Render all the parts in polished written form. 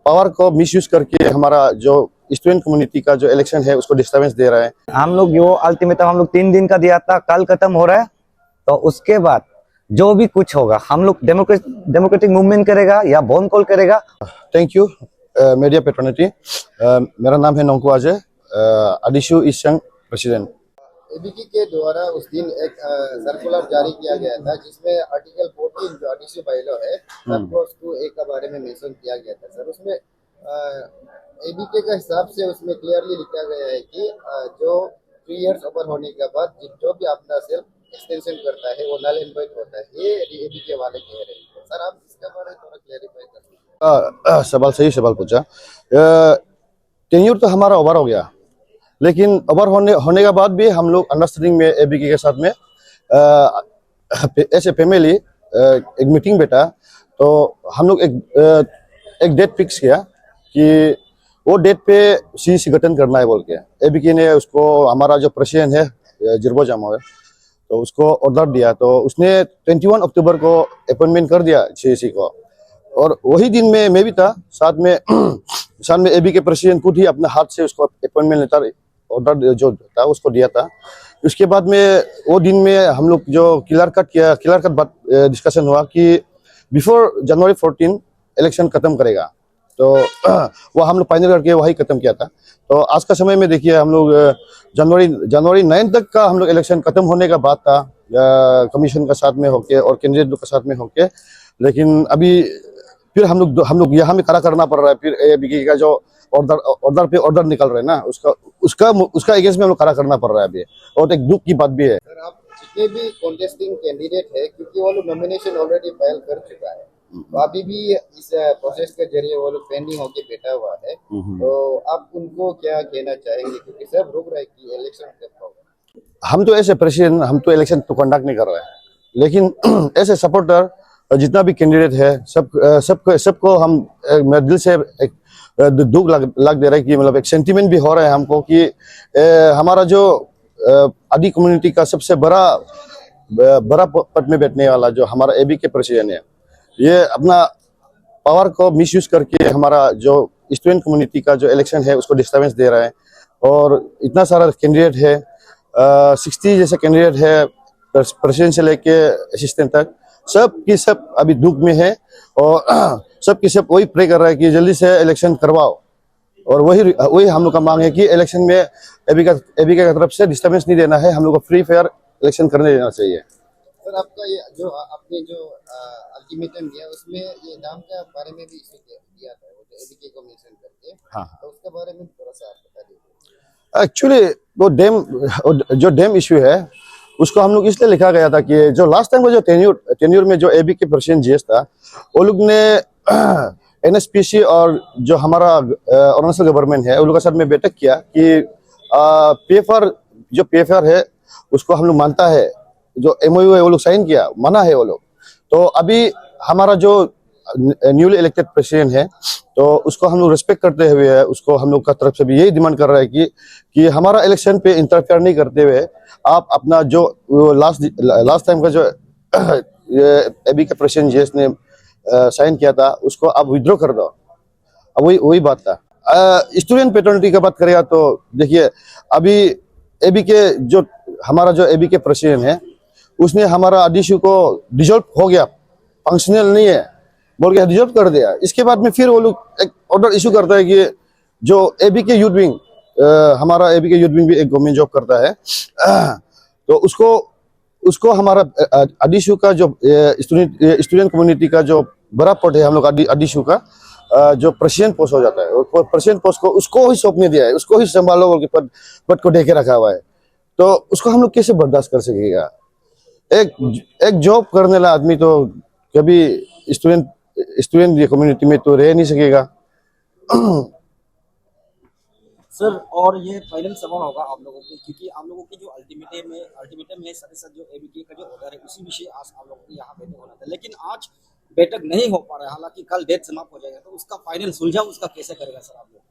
Power को misuse करके हमारा जो स्टूडेंट कम्युनिटी का जो इलेक्शन है उसको डिस्टर्बेंस दे रहा है। हम लोग जो अल्टीमेटम हम लोग 3 दिन का दिया था, कल खत्म हो रहा है। तो उसके बाद जो भी कुछ होगा हम लोग डेमोक्रेटिक मूवमेंट करेगा या बोन कॉल करेगा। थैंक यू मीडिया पेट्रोनिटी। मेरा नाम है नोंकू अजय, अडिशु ईस्ट संघ प्रेसिडेंट। एबीकी के द्वारा उस दिन एक सर्कुलर जारी किया गया था जिसमें आर्टिकल 14 जो एडिशनल बायलॉ है क्लॉज 2A के बारे में मेंशन किया गया था। सर उसमें एबीके का हिसाब से उसमें क्लियरली लिखा गया है कि जो 3 इयर्स ओवर होने के बाद जो भी अपना सेल्फ एक्सटेंशन करता है वो नल एंड वॉइड होता है, ये एबीके वाले कह रहे हैं। सर आप इसके बारे में थोड़ा क्लैरिफाई कर सकते हैं? सवाल सही सवाल पूछा। टेन्योर तो हमारा ओवर हो गया, लेकिन ओवर होने के बाद भी हम लोग अंडरस्टैंडिंग में एबीके के साथ में ऐसे फैमिली एक मीटिंग बैठा, तो हम लोग एक डेट फिक्स किया कि वो डेट पे सीसी गठन करना है बोल के। एबीके ने उसको, हमारा जो प्रेसिडेंट है जिरबो जामो है, तो उसको ऑर्डर दिया। तो उसने 21 अक्टूबर को अपॉइंटमेंट कर दिया सीसी को, और वही दिन में मैं भी था साथ में एबीके प्रेसिडेंट खुद ही अपने हाथ से उसको अपॉइंटमेंट लेटर ऑर्डर जो था उसको दिया था। उसके बाद में वो दिन में हम लोग जो क्लियर कट बात डिस्कशन हुआ कि बिफोर जनवरी 14 इलेक्शन खत्म करेगा। तो वो हम लोग फाइनल करके वही खत्म किया था। तो आज का समय में देखिए हम लोग जनवरी 9 तक का हम लोग इलेक्शन खत्म होने का बात था, कमीशन का साथ में होके और कैंडिडेट का साथ में होके। लेकिन अभी फिर हम लोग यहाँ में खड़ा करना पड़ रहा है। फिर एबीके का जो ऑर्डर पे ऑर्डर निकल रहे हैं ना, उसका अगेंस्ट में हम लोग खड़ा करना पड़ रहा है अभी, और एक दुख की बात भी है। सर आप जितने भी कॉन्टेस्टिंग कैंडिडेट है, क्योंकि वो लोग नॉमिनेशन ऑलरेडी फाइल कर चुका है, तो अभी भी इस प्रोसेस के जरिए वो लोग पेंडिंग होके बैठा हुआ है, तो आप उनको क्या कहना चाहेंगे? क्योंकि सब रुक रहा है कि इलेक्शन कब होगा। हम तो ऐसे प्रेसिडेंट, हम तो इलेक्शन तो कंडक्ट नहीं कर रहे हैं, लेकिन ऐसे सपोर्टर जितना भी कैंडिडेट है सबको हम मेरे दिल से एक दुख लग दे रहा है कि मतलब एक सेंटीमेंट भी हो रहा है हमको कि हमारा जो आदि कम्युनिटी का सबसे बड़ा पद में बैठने वाला जो हमारा एबीके प्रेसिडेंट है, ये अपना पावर को मिसयूज करके हमारा जो स्टूडेंट कम्युनिटी का जो इलेक्शन है उसको डिस्टर्बेंस दे रहा है। और इतना सारा कैंडिडेट है, 60 जैसे कैंडिडेट है, प्रेसिडेंट से लेके असिस्टेंट तक, सब की सब अभी दुख में है, और सब की सब वही प्रे कर रहा है कि जल्दी से इलेक्शन करवाओ। और वही हम लोग का मांग है कि इलेक्शन में एबीके की तरफ से डिस्टर्बेंस नहीं देना है, हम लोग को फ्री फेयर इलेक्शन करने देना चाहिए। सर आपका ये जो आपने जो अल्टीमेटम दिया उसमें ये नाम के बारे में भी इशू दिया था, वो एबीके को मेंशन करके, हाँ, तो उसके बारे में थोड़ा सा आप बता दीजिए। एक्चुअली वो डैम इश्यू है, उसको हम लोग इसलिए लिखा गया था कि जो लास्ट टाइम का जो टेन्योर में जो एबीके प्रेसिडेंट जीएस था, वो लोग ने एनएसपीसी और जो हमारा अरुणाचल गवर्नमेंट है उन लोगों के साथ में बैठक किया कि पीएफआर है उसको हम लोग मानता है, जो एमओयू है वो लोग साइन किया, माना है वो लोग। तो अभी हमारा जो न्यूली इलेक्टेड प्रेसिडेंट है, तो उसको हम लोग रिस्पेक्ट करते हुए उसको हम लोग का तरफ से भी यही डिमांड कर रहा है कि हमारा इलेक्शन पे इंटरफेयर नहीं करते हुए आप अपना जो लास्ट टाइम का जो एबीके प्रेसिडेंट जीएस ने साइन किया था उसको आप विड्रॉ कर दो। अब वही बात था। स्टूडेंट पैटर्निटी का बात करेगा तो देखिए अभी एबीके जो हमारा जो एबीके प्रेसिडेंट है उसने हमारा अडिशु को डिसॉल्व हो गया, फंक्शनल नहीं है बोल के डिसॉल्व कर दिया। इसके बाद में फिर वो लोग एक ऑर्डर इशू करता है कि जो एबीके यूथ विंग, हमारा एबीके यूथ विंग भी एक गवर्नमेंट जॉब करता है, तो उसको हमारा अडिशु का जो स्टूडेंट कम्युनिटी का जो बड़ा पद है हम लोग अडिशु का जो प्रेसिडेंट पोस्ट हो जाता है, और प्रेसिडेंट पोस्ट को उसको ही सौंपने दिया है, उसको ही संभालो बोल के पद को ढके रखा हुआ है। तो उसको हम लोग कैसे बर्दाश्त कर सकेगा? एक जॉब करने वाला आदमी तो कभी स्टूडेंट कम्युनिटी में तो रह नहीं सकेगा। सर और ये फाइनल सवाल होगा आप लोगों को, क्योंकि आप लोगों की जो अल्टीमेटम है साथ ही साथ जो एबीके का जो ऑर्डर है उसी विषय आज आप लोगों को यहाँ बैठक होना था, लेकिन आज बैठक नहीं हो पा रहा है। हालांकि कल डेट समाप्त हो जाएगा, तो उसका फाइनल सुलझाव उसका कैसे करेगा सर आप लोग?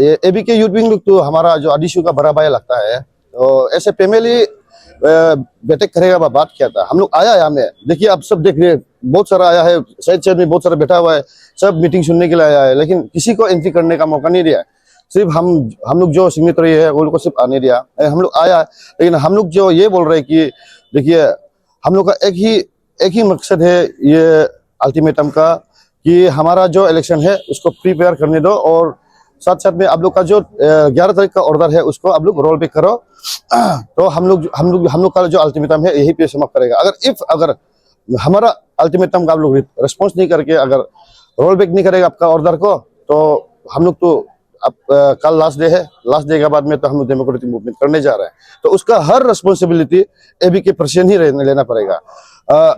ये एबीके यूथ विंग लोग तो हमारा जो अडिशु का बड़ा भाई लगता है, तो ऐसे फैमिली बैठक करेगा बात किया था। हम लोग आया है, हमें देखिए आप सब देख रहे हैं, बहुत सारा आया है, साइड में बहुत सारा बैठा हुआ है, सब मीटिंग सुनने के लिए आया है, लेकिन किसी को एंट्री करने का मौका नहीं दिया। सिर्फ हम लोग जो सिग्नेटरी है वो लोग को सिर्फ आने दिया। हम लोग आया, लेकिन हम लोग जो ये बोल रहे हैं कि देखिए हम लोग का एक ही मकसद है ये अल्टीमेटम का, कि हमारा जो इलेक्शन है उसको प्रिपेयर करने दो, और साथ साथ में आप लोग का जो 11 तारीख का ऑर्डर है उसको आप लोग रोल बैक करो। तो हम लोग का जो अल्टीमेटम है यही पे समाप्त करेगा। अगर हमारा अल्टीमेटम का आप लोग रिस्पॉन्स नहीं करके अगर रोल बैक नहीं करेगा आपका ऑर्डर को, तो हम लोग तो अब कल लास्ट डे है, लास्ट डे के बाद में तो हम लोग डेमोक्रेटिक मूवमेंट करने जा रहे हैं, तो उसका हर रिस्पॉन्सिबिलिटी एबी के प्रेसिडेंट ही लेना पड़ेगा।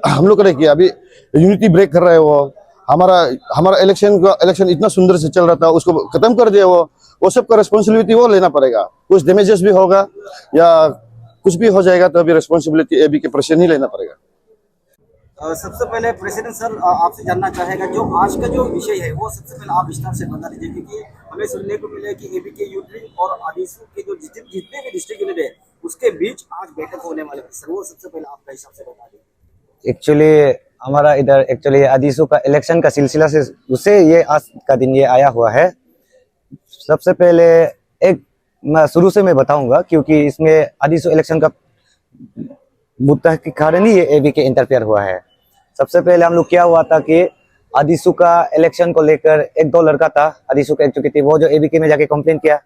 हम लोग देखिए अभी यूनिटी ब्रेक कर रहे हैं, वो हमारा इलेक्शन इतना सुंदर से चल रहा था, उसको खत्म कर दिया। वो सब का रिस्पॉन्सिबिलिटी वो लेना पड़ेगा। कुछ डैमेजेस भी होगा या कुछ भी हो जाएगा तो अभी रिस्पॉन्सिबिलिटी एबी के प्रेसिडेंट ही लेना पड़ेगा। सबसे पहले प्रेसिडेंट सर आपसे जानना चाहेगा जो आज का जो विषय है वो सबसे पहले आप विस्तार से बता दीजिए, क्योंकि हमें सुनने को मिला कि एबी के यूथ विंग और आदिसू के जो जितने भी डिस्ट्रिक्ट यूनिट है उसके बीच आज बैठक होने वाले है। सर वो सबसे पहले आपका हिसाब से बता दीजिए। एक्चुअली हमारा इधर एक्चुअली आदिसू का इलेक्शन का सिलसिला से उसे ये आज का दिन ये आया हुआ है। सबसे पहले एक मैं शुरू से मैं बताऊंगा, क्योंकि इसमें आदिसू इलेक्शन का मुद्दा के कारण ही ये एबी के इंटरफेयर हुआ है। सबसे पहले हम लोग क्या हुआ था कि आदिसू का इलेक्शन को लेकर एक दो लड़का था आदिसू का एग्जीक्यूटिव, वो जो एबीके में जाके कंप्लेंट किया,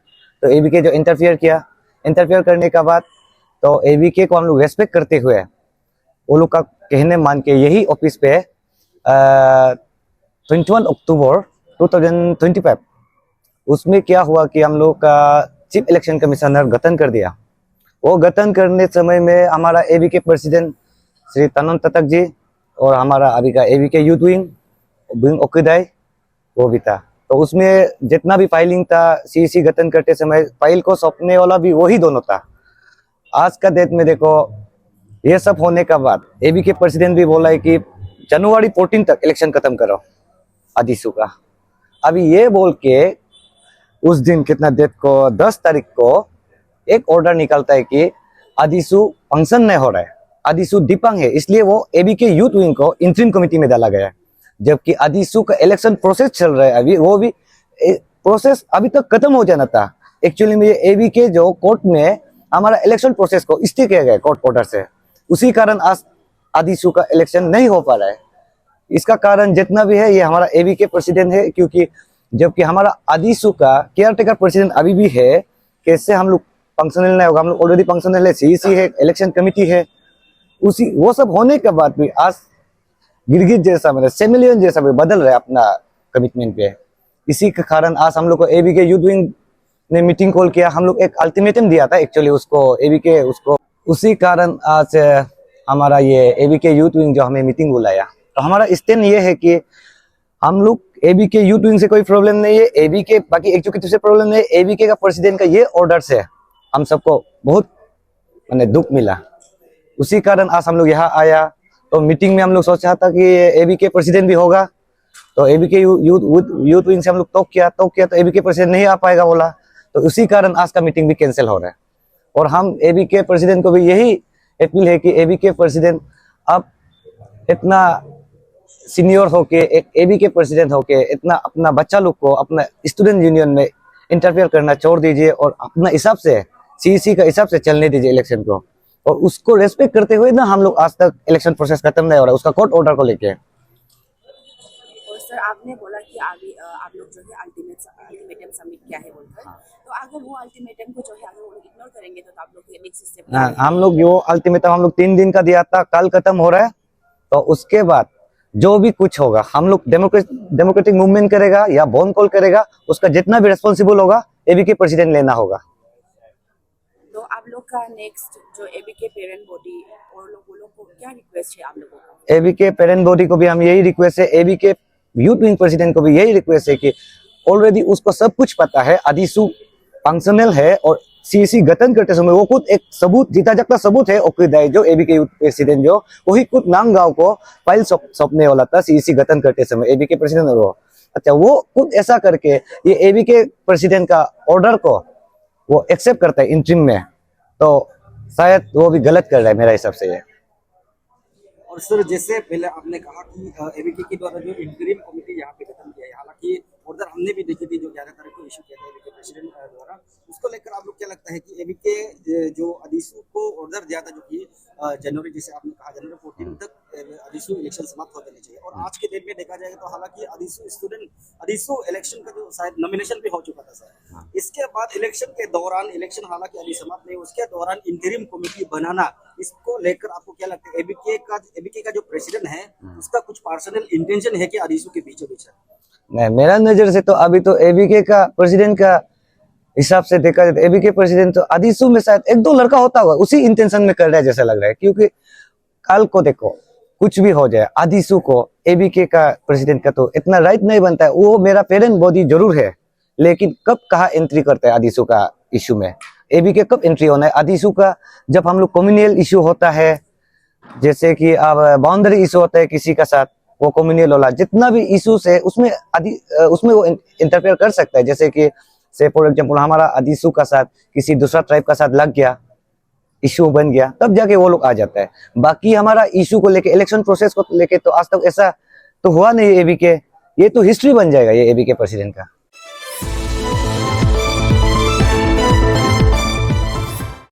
तो एबीके जो इंटरफेयर करने का बाद तो एबीके को हम लोग रेस्पेक्ट करते हुए वो लोग का कहने मान के यही ऑफिस पे 21 अक्टूबर 2025 उसमें क्या हुआ कि हम लोग का चीफ इलेक्शन कमिश्नर गठन कर दिया। वो गठन करने समय में हमारा एबीके प्रेसिडेंट श्री तनन ततक जी और हमारा अभी का एबीके यूथ विंग ओकिदाई वो भी था। तो उसमें जितना भी फाइलिंग था सीईसी गठन करते समय फाइल को सौंपने वाला भी वही दोनों था। आज का डेट में देखो ये सब होने का बाद एबीके प्रेसिडेंट भी बोला है कि जनवरी 14 तक इलेक्शन खत्म करो आदिसू का। अभी ये बोल के उस दिन कितना डेट को 10 तारीख को एक ऑर्डर निकलता है कि आदिसू फंक्शन नहीं हो रहा है, आदिसू दिपांग है, इसलिए वो एबीके यूथ विंग को इंटरिम कमेटी में डाला गया। जबकि आदिसू का इलेक्शन प्रोसेस चल रहा है अभी, वो भी प्रोसेस अभी तक खत्म हो जाना था। एक्चुअली में एबीके जो कोर्ट में हमारा इलेक्शन प्रोसेस को स्टे किया गया कोर्ट ऑर्डर से, उसी कारण आज आदिसू का इलेक्शन नहीं हो पा रहा है। इसका कारण जितना भी है ये हमारा एबीके प्रेसिडेंट है, क्योंकि जबकि हमारा आदिसू का केयरटेकर प्रेसिडेंट अभी भी है, कैसे हम लोग फंक्शनल नहीं होगा, हम लोग ऑलरेडी फंक्शनल है, सीईसी है, इलेक्शन कमेटी है, उसी वो सब होने के बाद भी आज गिरगिट जैसा मतलब सेमिलियन जैसा भी बदल रहा है अपना कमिटमेंट पे। इसी के कारण आज हम लोग को एबीके यूथ विंग ने मीटिंग कॉल किया। हम लोग एक अल्टीमेटम दिया था एक्चुअली उसको एबीके उसको, उसी कारण आज हमारा ये एबीके यूथ विंग जो हमें मीटिंग बुलाया। तो हमारा स्टैंड ये है कि हम लोग एबीके यूथ विंग से कोई प्रॉब्लम नहीं है, एबीके बाकी एग्जीक्यूटिव से प्रॉब्लम नहीं है, एबीके का प्रेसिडेंट का ये ऑर्डर से हम सबको बहुत माने दुख मिला। उसी कारण आज हम लोग यहाँ आया। तो मीटिंग में हम लोग सोचा था कि एबीके प्रेसिडेंट भी होगा, तो एबीके यूथ विंग से हम लोग टॉक किया तो एबीके प्रेसिडेंट नहीं आ पाएगा बोला, तो उसी कारण आज का मीटिंग भी कैंसिल हो रहा है। और हम एबीके प्रेसिडेंट को भी यही अपील है कि एबीके प्रेसिडेंट अब इतना सीनियर होके एक एबीके प्रेसिडेंट होके इतना अपना बच्चा लोग को अपना स्टूडेंट यूनियन में इंटरफेयर करना छोड़ दीजिए और अपना हिसाब से सीईसी का हिसाब से चलने दीजिए इलेक्शन को, और उसको रेस्पेक्ट करते हुए ना हम लोग आज तक इलेक्शन प्रोसेस खत्म नहीं हो रहा है उसका कोर्ट ऑर्डर को लेके। और सर आपने बोला कि आगे आप लोग जो है अल्टीमेटम सबमिट किया है बोलकर, तो अगर वो अल्टीमेटम को जो है अगर वो इग्नोर करेंगे तो आप लोग के नेक्स्ट स्टेप हम लोग जो अल्टीमेटम हम लोग 3 दिन का दिया था, कल खत्म हो रहा है, तो उसके बाद जो भी कुछ होगा हम लोग डेमोक्रेटिक मूवमेंट करेगा या बॉन कॉल करेगा, उसका जितना भी रिस्पॉन्सिबल होगा एबीके प्रेसिडेंट लेना होगा। तो आप लोग का नेक्स्ट जो एबीके पेरेंट बॉडी और वो लोग को क्या रिक्वेस्ट है आप लोगों का? एबीके पेरेंट बॉडी को भी हम यही रिक्वेस्ट है, एबीके यूथ विंग प्रेसिडेंट को भी यही रिक्वेस्ट है कि ऑलरेडी उसको सब कुछ पता है, आदिसू फंक्शनल है और सीईसी गठन करते समय वो खुद एक सबूत जीता जागता सबूत है ओकिदाई जो एबीके यूथ प्रेसिडेंट जो वही खुद नांगगांव को फाइल सौंपने वाला था सीईसी गठन करते समय एबीके प्रेसिडेंट और वो अच्छा वो खुद ऐसा करके ये एबीके प्रेसिडेंट का ऑर्डर को वो एक्सेप्ट करता है इंटरिम में। तो शायद वो भी गलत कर रहा है मेरा हिसाब से ये। और सर जैसे पहले आपने कहा कि एबीके के द्वारा जो इंटरिम कमेटी यहाँ पे गठन किया है, हालांकि ऑर्डर हमने भी देखी थी जो 11 तारीख को इशू किया था एबीके प्रेसिडेंट द्वारा, उसको लेकर आप लोग क्या लगता है कि एबीके जो अदीसू को ऑर्डर दिया था जो कि जनवरी, जैसे आपने कहा जनवरी 14 तक अदीसू इलेक्शन समाप्त हो जाने चाहिए, और आज के दिन में देखा जाएगा तो हालांकि अदीसू इलेक्शन का जो शायद नॉमिनेशन भी हो चुका था सर, इसके बाद इलेक्शन के दौरान, इलेक्शन हालांकि अभी समाप्त नहीं, उसके दौरान इंटरिम कमेटी बनाना, इसको लेकर आपको क्या लगता है एबीके का जो प्रेसिडेंट है उसका कुछ पर्सनल इंटेंशन है कि अदीसू के बीचों बीच है? नहीं, मेरा नजर से तो अभी तो एबीके का प्रेसिडेंट का हिसाब से देखा जाए तो एबीके प्रेसिडेंट तो अदीसू में शायद एक दो लड़का होता हुआ उसी इंटेंशन में कर रहा है जैसा लग रहा है, क्योंकि कल को देखो कुछ भी हो जाए अदीसू को एबीके का प्रेसिडेंट का तो इतना राइट नहीं बनता है। वो मेरा पेरेंट बॉडी जरूर है, लेकिन कब कहाँ एंट्री करता है अदीसू का इशू में, एबीके कब एंट्री होना है अदीसू का? जब हम लोग कम्युनियल इशू होता है, जैसे कि अब बाउंड्री इशू होता है किसी का साथ, वो कम्युनियल वाला जितना भी इशूज है उसमें वो इंटरफेयर कर सकता है। जैसे कि से फॉर एग्जांपल हमारा अदीसू का साथ किसी दूसरा ट्राइब का साथ लग गया, इशू बन गया, तब जाके वो लोग आ जाता है। बाकी हमारा इशू को लेके, इलेक्शन प्रोसेस को लेके तो आज तक ऐसा तो हुआ नहीं एबीके, ये तो हिस्ट्री बन जाएगा ये एबीके प्रेसिडेंट का।